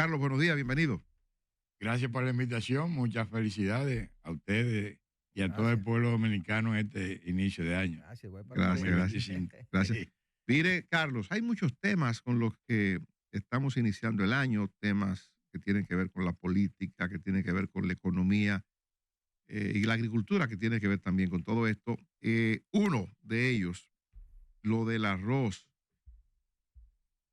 Carlos, buenos días, bienvenido. Gracias por la invitación, muchas felicidades a ustedes y a todo el Gracias. pueblo dominicano en este inicio de año. Gracias, voy para Gracias, ustedes. gracias. 2025. Gracias. Mire, Carlos, hay muchos temas con los que estamos iniciando el año, temas que tienen que ver con la política, que tienen que ver con la economía y la agricultura, que tiene que ver también con todo esto. Uno de ellos, lo del arroz.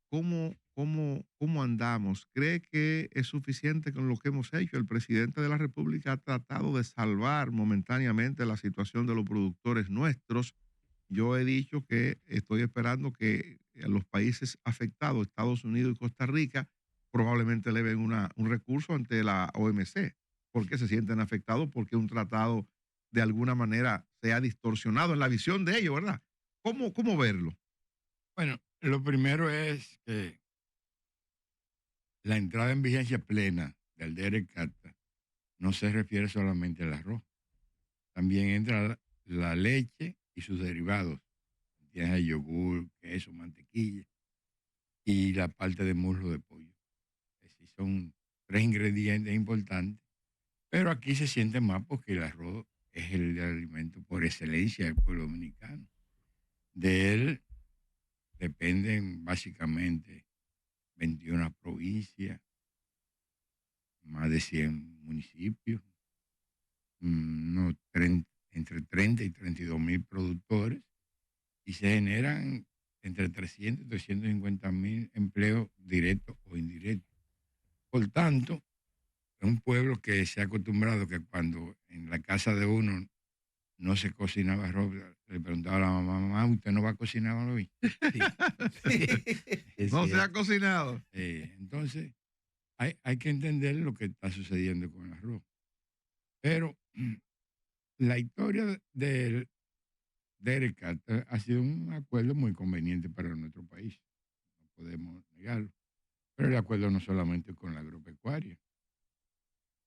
¿Cómo andamos? ¿Cree que es suficiente con lo que hemos hecho? El presidente de la República ha tratado de salvar momentáneamente la situación de los productores nuestros. Yo he dicho que estoy esperando que a los países afectados, Estados Unidos y Costa Rica, probablemente eleven un recurso ante la OMC, porque se sienten afectados, porque un tratado de alguna manera se ha distorsionado en la visión de ellos, ¿verdad? ¿Cómo verlo? Bueno, lo primero es que la entrada en vigencia plena del DEREC Carta no se refiere solamente al arroz. También entra la leche y sus derivados. Tienes el yogur, queso, mantequilla y la parte de muslo de pollo. Es decir, son tres ingredientes importantes, pero aquí se siente más porque el arroz es el alimento por excelencia del pueblo dominicano. De él dependen básicamente 21 provincias, más de 100 municipios, entre 30 y 32.000 productores, y se generan entre 300 y 350.000 empleos directos o indirectos. Por tanto, es un pueblo que se ha acostumbrado que cuando en la casa de uno no se cocinaba arroz, le preguntaba a la mamá, ¿usted no va a cocinar hoy? Sí. Es No se ha cierto. cocinado. Entonces, hay que entender lo que está sucediendo con el arroz. Pero la historia del DERECAT ha sido un acuerdo muy conveniente para nuestro país. No podemos negarlo. Pero el acuerdo no solamente con la agropecuaria.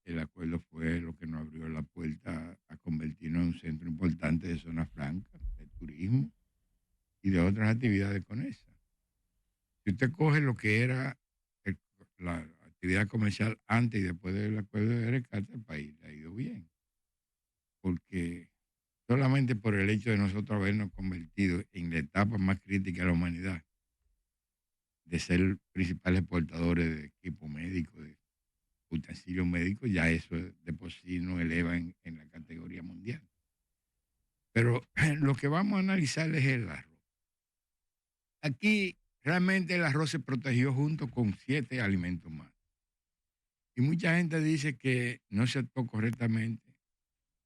El acuerdo fue lo que nos abrió la puerta a convertirnos en un centro importante de zona franca, de turismo y de otras actividades conexas. Si usted coge lo que era la actividad comercial antes y después del acuerdo de DERECAT, el país le ha ido bien. Porque solamente por el hecho de nosotros habernos convertido en la etapa más crítica de la humanidad, de ser principales exportadores de equipo médico, de utensilios médicos, ya eso de por sí nos eleva en la categoría mundial. Pero lo que vamos a analizar es el arroz. Aquí realmente el arroz se protegió junto con 7 alimentos más. Y mucha gente dice que no se actuó correctamente.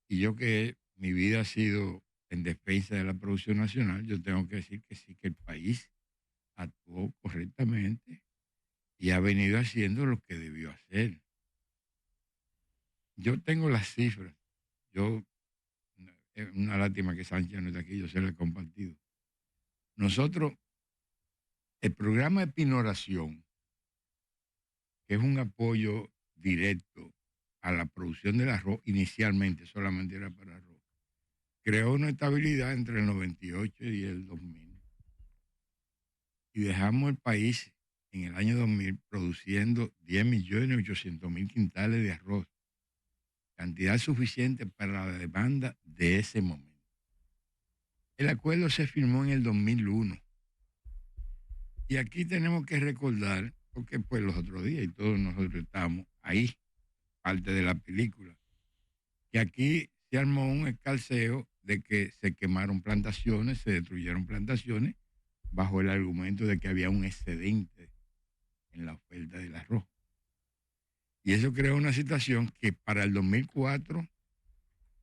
Y yo que mi vida ha sido en defensa de la producción nacional, yo tengo que decir que sí, que el país actuó correctamente y ha venido haciendo lo que debió hacer. Yo tengo las cifras. Es una lástima que Sánchez no está aquí, yo se lo he compartido. Nosotros, el programa de pinoración, que es un apoyo directo a la producción del arroz, inicialmente solamente era para arroz, creó una estabilidad entre el 98 y el 2000. Y dejamos el país en el año 2000 produciendo 10.800.000 quintales de arroz, cantidad suficiente para la demanda de ese momento. El acuerdo se firmó en el 2001. Y aquí tenemos que recordar, porque pues los otros días y todos nosotros estamos ahí, parte de la película, que aquí se armó un escarceo de que se quemaron plantaciones, se destruyeron plantaciones, bajo el argumento de que había un excedente en la oferta del arroz. Y eso creó una situación que para el 2004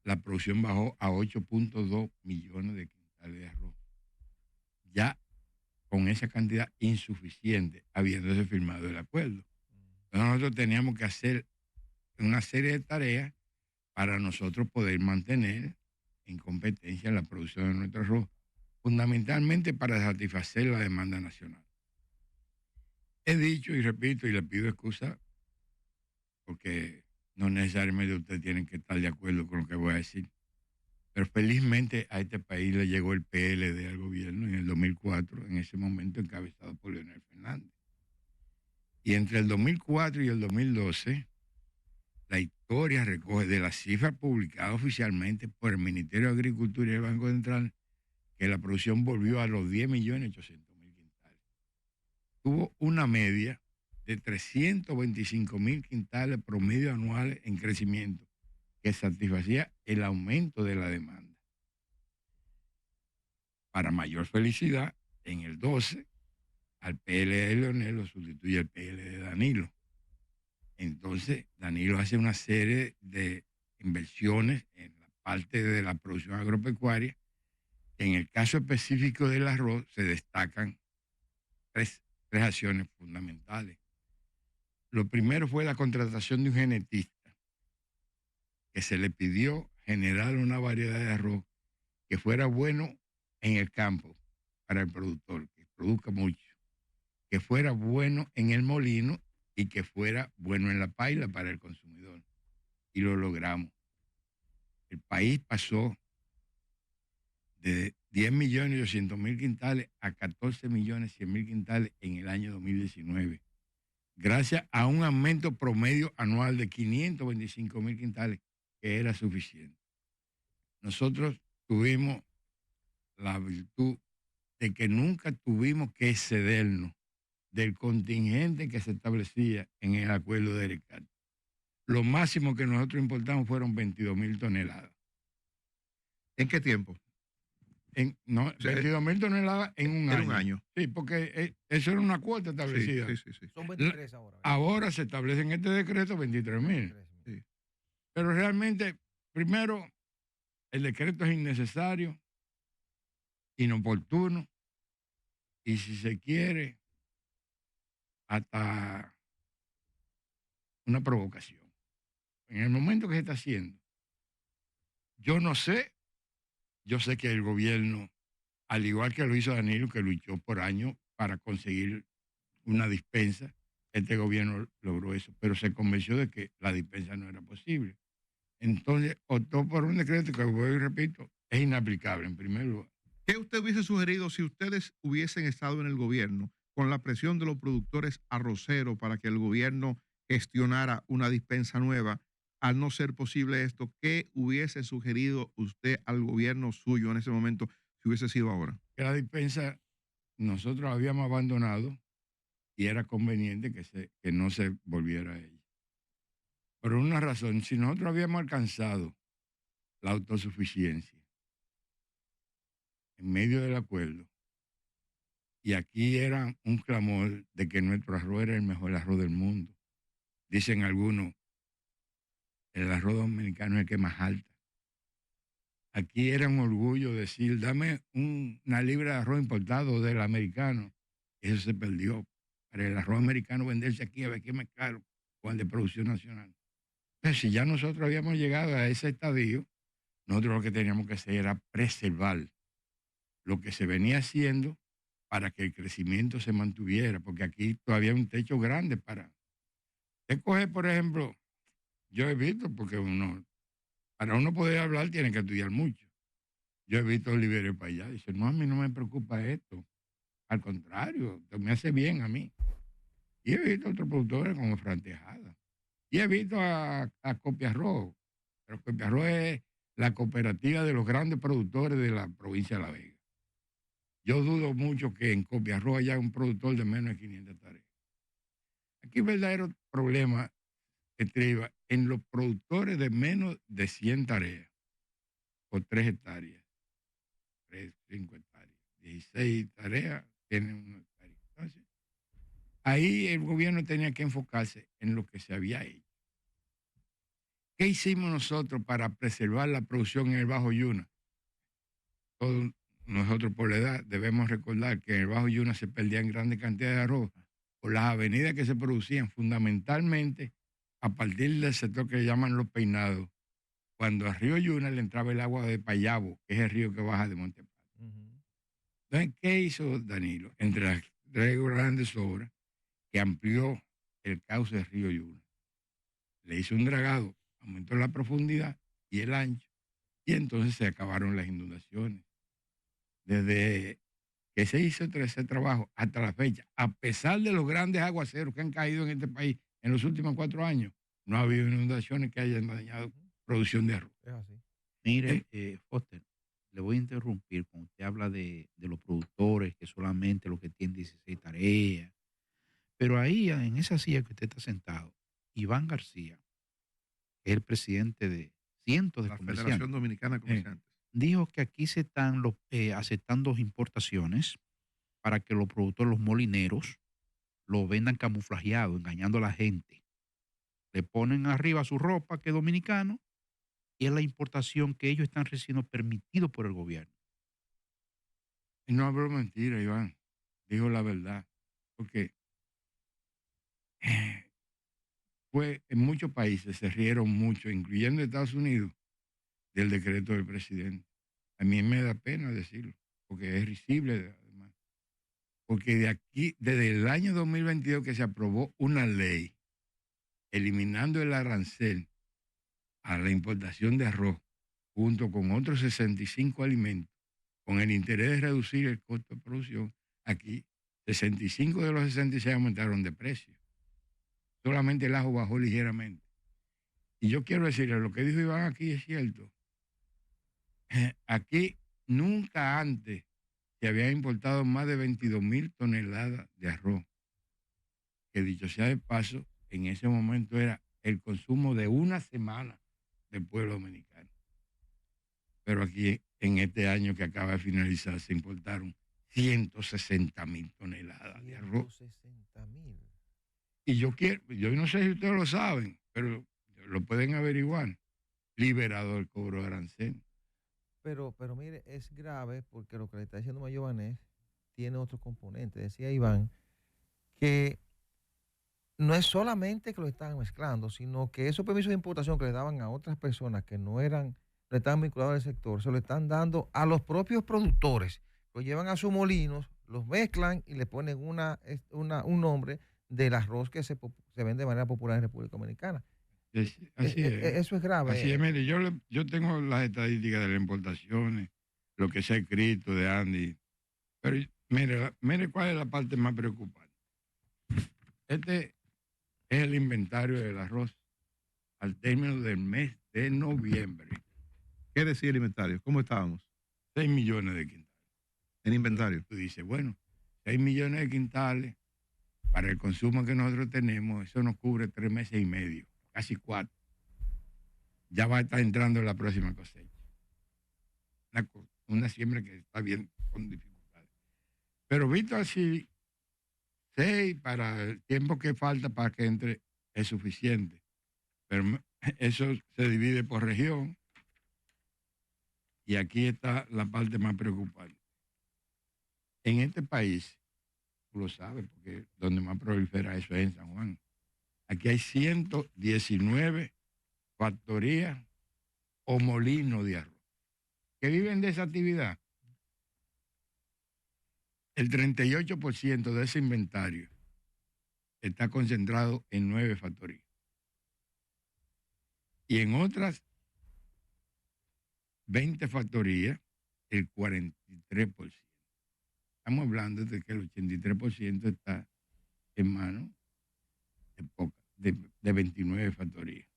la producción bajó a 8.2 millones de quintales de arroz. Ya con esa cantidad insuficiente, habiéndose firmado el acuerdo. Entonces nosotros teníamos que hacer una serie de tareas para nosotros poder mantener en competencia la producción de nuestro arroz, fundamentalmente para satisfacer la demanda nacional. He dicho y repito y le pido excusa porque no necesariamente ustedes tienen que estar de acuerdo con lo que voy a decir, pero felizmente a este país le llegó el PLD al gobierno en el 2004, en ese momento encabezado por Leonel Fernández. Y entre el 2004 y el 2012, la historia recoge de las cifras publicadas oficialmente por el Ministerio de Agricultura y el Banco Central que la producción volvió a los 10.800.000 quintales. Tuvo una media de 325.000 quintales promedio anuales en crecimiento, que satisfacía el aumento de la demanda. Para mayor felicidad, en el 12, al PL de Leonel lo sustituye el PL de Danilo. Entonces, Danilo hace una serie de inversiones en la parte de la producción agropecuaria. En el caso específico del arroz se destacan tres acciones fundamentales. Lo primero fue la contratación de un genetista que se le pidió generar una variedad de arroz que fuera bueno en el campo para el productor, que produzca mucho, que fuera bueno en el molino y que fuera bueno en la paila para el consumidor. Y lo logramos. El país pasó de 10.800.000 quintales a 14.100.000 quintales en el año 2019, gracias a un aumento promedio anual de 525.000 quintales, que era suficiente. Nosotros tuvimos la virtud de que nunca tuvimos que excedernos del contingente que se establecía en el acuerdo de ERECAT. Lo máximo que nosotros importamos fueron 22.000 toneladas. ¿En qué tiempo? 22.000 toneladas en un año. En un año. Sí, porque eso era una cuota establecida. Sí. Son 23 ahora. Ahora se establece en este decreto 23.000. Sí. Pero realmente, primero, el decreto es innecesario, inoportuno, y si se quiere, hasta una provocación. En el momento que se está haciendo, yo sé que el gobierno, al igual que lo hizo Danilo, que luchó por años para conseguir una dispensa, este gobierno logró eso, pero se convenció de que la dispensa no era posible. Entonces optó por un decreto que, vuelvo y repito, es inaplicable en primer lugar. ¿Qué usted hubiese sugerido si ustedes hubiesen estado en el gobierno con la presión de los productores arroceros para que el gobierno gestionara una dispensa nueva? Al no ser posible esto, ¿qué hubiese sugerido usted al gobierno suyo en ese momento si hubiese sido ahora? Que la dispensa nosotros la habíamos abandonado y era conveniente que no se volviera a ella. Por una razón, si nosotros habíamos alcanzado la autosuficiencia en medio del acuerdo, y aquí era un clamor de que nuestro arroz era el mejor arroz del mundo. Dicen algunos, el arroz dominicano es el que más alta. Aquí era un orgullo decir, dame una libra de arroz importado del americano. Eso se perdió. Para el arroz americano venderse aquí a ver qué más caro con el de producción nacional. Pero si ya nosotros habíamos llegado a ese estadio, nosotros lo que teníamos que hacer era preservar lo que se venía haciendo para que el crecimiento se mantuviera, porque aquí todavía hay un techo grande para... Escoger, por ejemplo, yo he visto, porque para uno poder hablar tiene que estudiar mucho. Yo he visto a Oliverio para allá, dice, no, a mí no me preocupa esto, al contrario, me hace bien a mí. Y he visto a otros productores como Fran Tejada. Y he visto a Copiarroz, pero Copiarroz es la cooperativa de los grandes productores de la provincia de La Vega. Yo dudo mucho que en Copiarroz haya un productor de menos de 500 hectáreas. Aquí el verdadero problema estriba en los productores de menos de 100 tareas, o 3 hectáreas, 3, 5 hectáreas, 16 tareas, tienen 1 hectárea. Entonces, ahí el gobierno tenía que enfocarse en lo que se había hecho. ¿Qué hicimos nosotros para preservar la producción en el Bajo Yuna? Todos nosotros por la edad debemos recordar que en el Bajo Yuna se perdían grandes cantidades de arroz por las avenidas que se producían fundamentalmente a partir del sector que llaman Los Peinados, cuando al río Yuna le entraba el agua de Payabo, que es el río que baja de Monteplata. Entonces, ¿qué hizo Danilo? Entre las tres grandes obras, que amplió el cauce del río Yuna. Le hizo un dragado, aumentó la profundidad y el ancho, y entonces se acabaron las inundaciones. Desde que se hizo ese trabajo hasta la fecha, a pesar de los grandes aguaceros que han caído en este país en los últimos 4 años, no ha habido inundaciones que hayan dañado producción de arroz. Es así. Mire, Foster, le voy a interrumpir cuando usted habla de los productores, que solamente los que tienen 16 tareas. Pero ahí, en esa silla que usted está sentado, Iván García, que es el presidente de cientos de La comerciantes, Federación Dominicana de Comerciantes. dijo que aquí se están aceptando importaciones para que los productores, los molineros, lo vendan camuflajeado, engañando a la gente. Le ponen arriba su ropa que es dominicano y es la importación que ellos están recibiendo permitido por el gobierno. Y no habló mentira, Iván. Dijo la verdad. Porque en muchos países se rieron mucho, incluyendo Estados Unidos, del decreto del presidente. A mí me da pena decirlo, porque es risible además. Porque de aquí, desde el año 2022 que se aprobó una ley eliminando el arancel a la importación de arroz, junto con otros 65 alimentos, con el interés de reducir el costo de producción, aquí 65 de los 66 aumentaron de precio. Solamente el ajo bajó ligeramente. Y yo quiero decirle, lo que dijo Iván aquí es cierto. Aquí nunca antes se había importado más de 22,000 toneladas de arroz, que dicho sea de paso, en ese momento era el consumo de una semana del pueblo dominicano. Pero aquí, en este año que acaba de finalizar, se importaron 160,000 toneladas de arroz. 160,000. Y yo no sé si ustedes lo saben, pero lo pueden averiguar. Liberado el cobro de arancel. Pero mire, es grave porque lo que le está diciendo Mayobanés tiene otro componente. Decía Iván que no es solamente que lo están mezclando, sino que esos permisos de importación que le daban a otras personas que no estaban vinculados al sector, se lo están dando a los propios productores. Lo llevan a sus molinos, los mezclan y le ponen un nombre del arroz que se vende de manera popular en República Dominicana. Así es. Eso es grave. Así es, mire, yo tengo las estadísticas de las importaciones, lo que se ha escrito de Andy, pero mire cuál es la parte más preocupante. Este es el inventario del arroz al término del mes de noviembre. ¿Qué decía el inventario? ¿Cómo estábamos? 6 millones de quintales. En inventario. Tú dices, bueno, 6 millones de quintales para el consumo que nosotros tenemos, eso nos cubre 3 meses y medio, casi 4. Ya va a estar entrando la próxima cosecha. Una siembra que está bien con dificultades. Pero visto así, 6 para el tiempo que falta para que entre es suficiente. Pero eso se divide por región. Y aquí está la parte más preocupante. En este país, tú lo sabes, porque donde más prolifera eso es en San Juan. Aquí hay 119 factorías o molinos de arroz que viven de esa actividad. El 38% de ese inventario está concentrado en 9 factorías. Y en otras 20 factorías, el 43%. Estamos hablando de que el 83% está en manos de 29 factorías.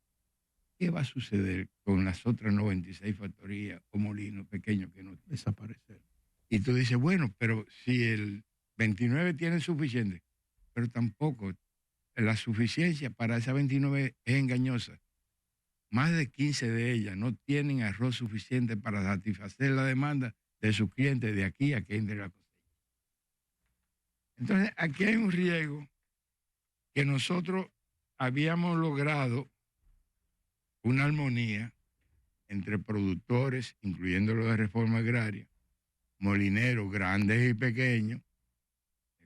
¿Qué va a suceder con las otras 96 factorías o molinos pequeños que no desaparecer? Y tú dices, bueno, pero si el 29 tiene suficiente, pero tampoco la suficiencia para esas 29 es engañosa. Más de 15 de ellas no tienen arroz suficiente para satisfacer la demanda de sus clientes de aquí a que entre la cosecha. Entonces, aquí hay un riesgo que nosotros habíamos logrado una armonía entre productores, incluyendo los de reforma agraria, molineros grandes y pequeños,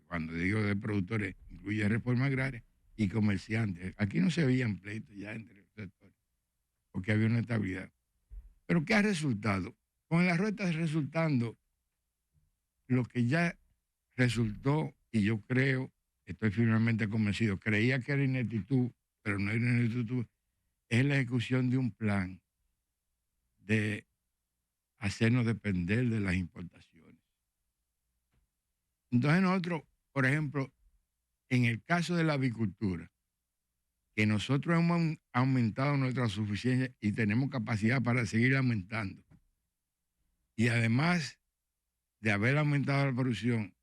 cuando digo de productores, incluye reforma agraria, y comerciantes. Aquí no se veían pleitos ya entre los sectores, porque había una estabilidad. Pero ¿qué ha resultado? Con el arroz está resultando lo que ya resultó, y yo creo, estoy firmemente convencido, creía que era ineptitud, pero no era ineptitud, es la ejecución de un plan de hacernos depender de las importaciones. Entonces nosotros, por ejemplo, en el caso de la avicultura, que nosotros hemos aumentado nuestra suficiencia y tenemos capacidad para seguir aumentando. Y además de haber aumentado la producción,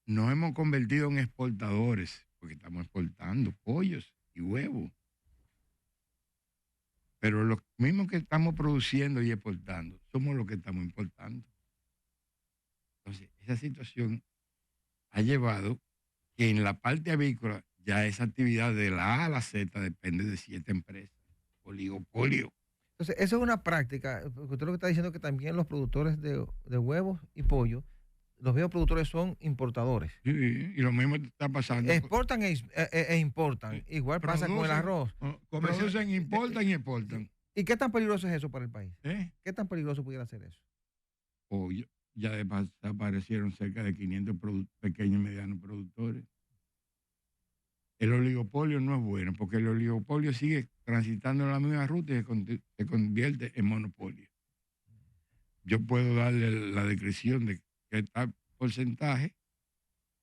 nos hemos convertido en exportadores, porque estamos exportando pollos y huevos. Pero los mismos que estamos produciendo y exportando, somos los que estamos importando. Entonces, esa situación ha llevado que en la parte avícola ya esa actividad de la A a la Z depende de 7 empresas. Oligopolio. Entonces, eso es una práctica, porque usted lo que está diciendo es que también los productores de huevos y pollo, los viejos productores son importadores. Sí, y lo mismo está pasando. Exportan e importan. Sí. Igual pasa con el arroz. Producen, importan y exportan. ¿Y qué tan peligroso es eso para el país? ¿Eh? ¿Qué tan peligroso pudiera ser eso? Ya desaparecieron cerca de 500 pequeños y medianos productores. El oligopolio no es bueno, porque el oligopolio sigue transitando en la misma ruta y se convierte en monopolio. Yo puedo darle la descripción de qué tal porcentaje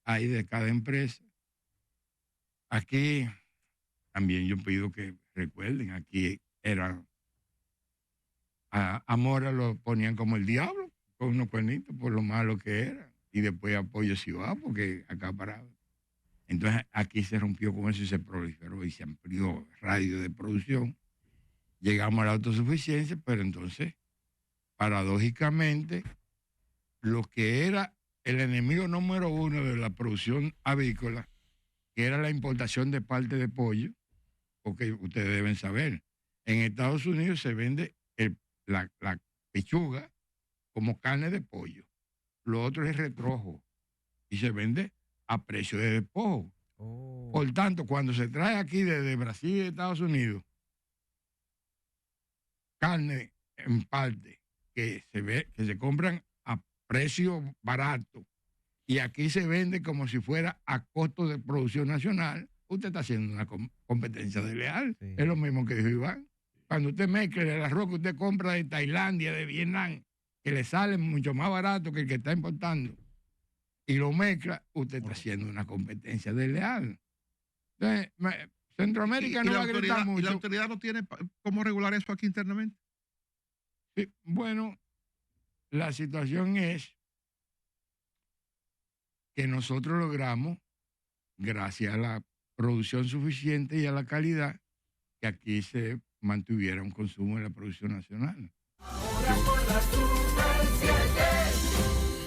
hay de cada empresa. Aquí también yo pido que recuerden, aquí era a Mora lo ponían como el diablo, con unos cuernitos por lo malo que era, y después apoyo Ciudad porque acaparaba. Entonces aquí se rompió con eso y se proliferó y se amplió el radio de producción. Llegamos a la autosuficiencia, pero entonces, paradójicamente, lo que era el enemigo número 1 de la producción avícola, que era la importación de parte de pollo, porque ustedes deben saber, en Estados Unidos se vende la pechuga como carne de pollo. Lo otro es retrojo y se vende a precio de despojo. Oh. Por tanto, cuando se trae aquí desde Brasil y de Estados Unidos carne en parte que se compran a precio barato y aquí se vende como si fuera a costo de producción nacional, usted está haciendo una competencia desleal. Sí. Es lo mismo que dijo Iván. Cuando usted mezcla el arroz que usted compra de Tailandia, de Vietnam, que le sale mucho más barato que el que está importando, y lo mezcla, usted está haciendo una competencia desleal. Entonces, Centroamérica no va a gritar mucho. ¿Y la autoridad no tiene cómo regular eso aquí internamente? Sí, bueno, la situación es que nosotros logramos, gracias a la producción suficiente y a la calidad, que aquí se mantuviera un consumo de la producción nacional. Ahora por la Super 7.